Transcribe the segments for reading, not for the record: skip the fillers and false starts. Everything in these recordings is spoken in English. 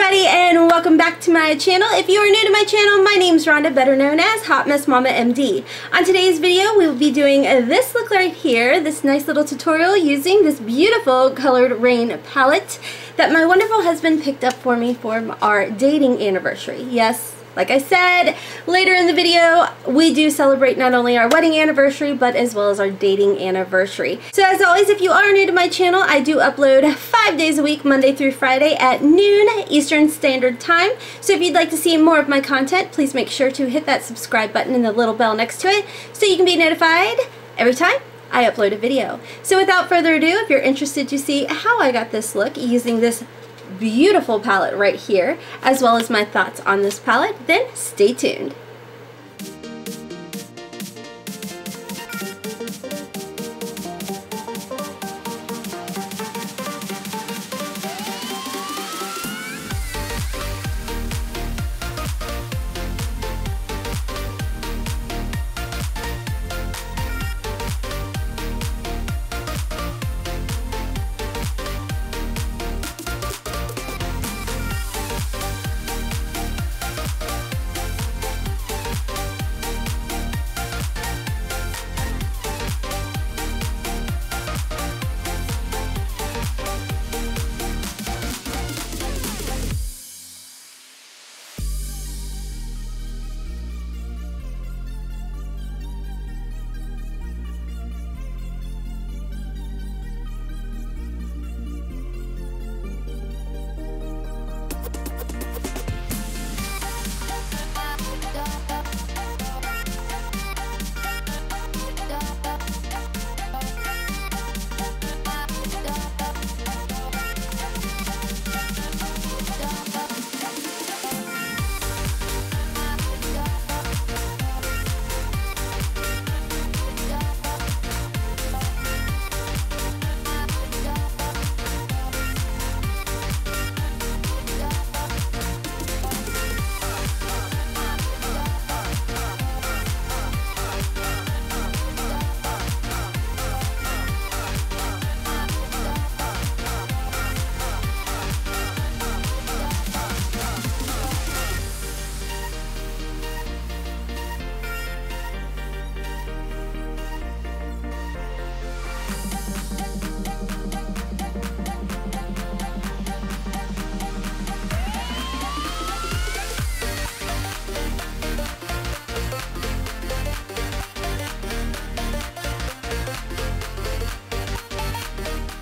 everybody, and welcome back to my channel. If you are new to my channel, my name's Rhonda, better known as Hot Mess Mama MD. On today's video, we will be doing this look right here, this nice little tutorial using this beautiful colored Raine palette that my wonderful husband picked up for me for our dating anniversary. Yes, like I said, later in the video, we do celebrate not only our wedding anniversary, but as well as our dating anniversary. So as always, if you are new to my channel, I do upload 5 days a week, Monday through Friday at noon Eastern Standard Time. So if you'd like to see more of my content, please make sure to hit that subscribe button and the little bell next to it so you can be notified every time I upload a video. So without further ado, if you're interested to see how I got this look using this beautiful palette right here, as well as my thoughts on this palette, then stay tuned.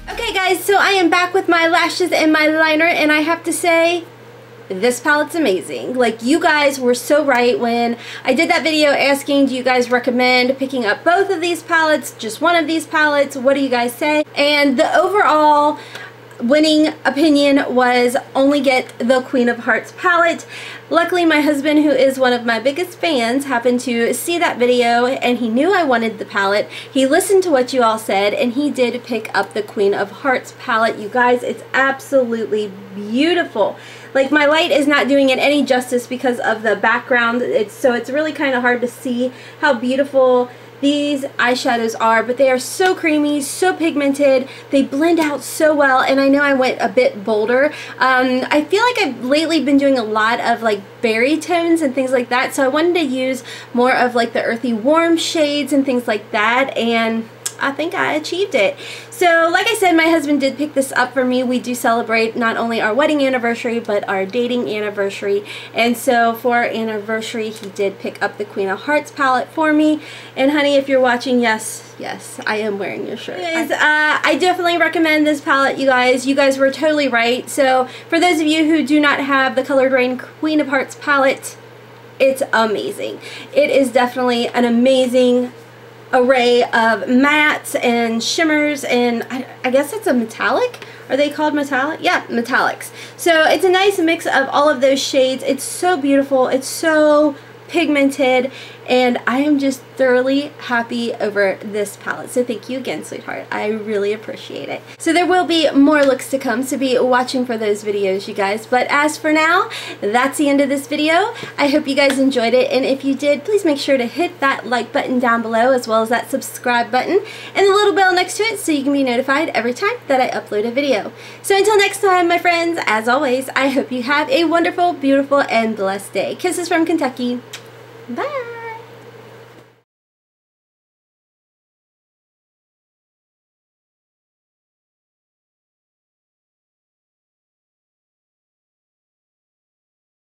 Okay guys, so I am back with my lashes and my liner, and I have to say, this palette's amazing. Like, you guys were so right when I did that video asking, do you guys recommend picking up both of these palettes, just one of these palettes? What do you guys say? And the overall winning opinion was only get the Queen of Hearts palette. Luckily, my husband, who is one of my biggest fans, happened to see that video and he knew I wanted the palette. He listened to what you all said and he did pick up the Queen of Hearts palette. You guys, it's absolutely beautiful. Like, my light is not doing it any justice because of the background. So it's really kind of hard to see how beautiful these eyeshadows are, but they are so creamy, so pigmented, they blend out so well, and I know I went a bit bolder. I feel like I've lately been doing a lot of like berry tones and things like that, so I wanted to use more of like the earthy warm shades and things like that, and I think I achieved it. So like I said, my husband did pick this up for me. We do celebrate not only our wedding anniversary, but our dating anniversary. And so for our anniversary, he did pick up the Queen of Hearts palette for me. And honey, if you're watching, yes, I am wearing your shirt. I definitely recommend this palette, you guys. You guys were totally right. So for those of you who do not have the Colored Raine Queen of Hearts palette, it's amazing. It is definitely an amazing array of mattes and shimmers, and I guess it's a metallic. Are they called metallic? Yeah, metallics. So it's a nice mix of all of those shades. It's so beautiful. It's so pigmented, and I am just thoroughly happy over this palette. So thank you again, sweetheart. I really appreciate it. So there will be more looks to come, so be watching for those videos, you guys. But as for now, that's the end of this video. I hope you guys enjoyed it, and if you did, please make sure to hit that like button down below, as well as that subscribe button and the little bell next to it, so you can be notified every time that I upload a video. So until next time, my friends, as always, I hope you have a wonderful, beautiful, and blessed day. Kisses from Kentucky. Bye.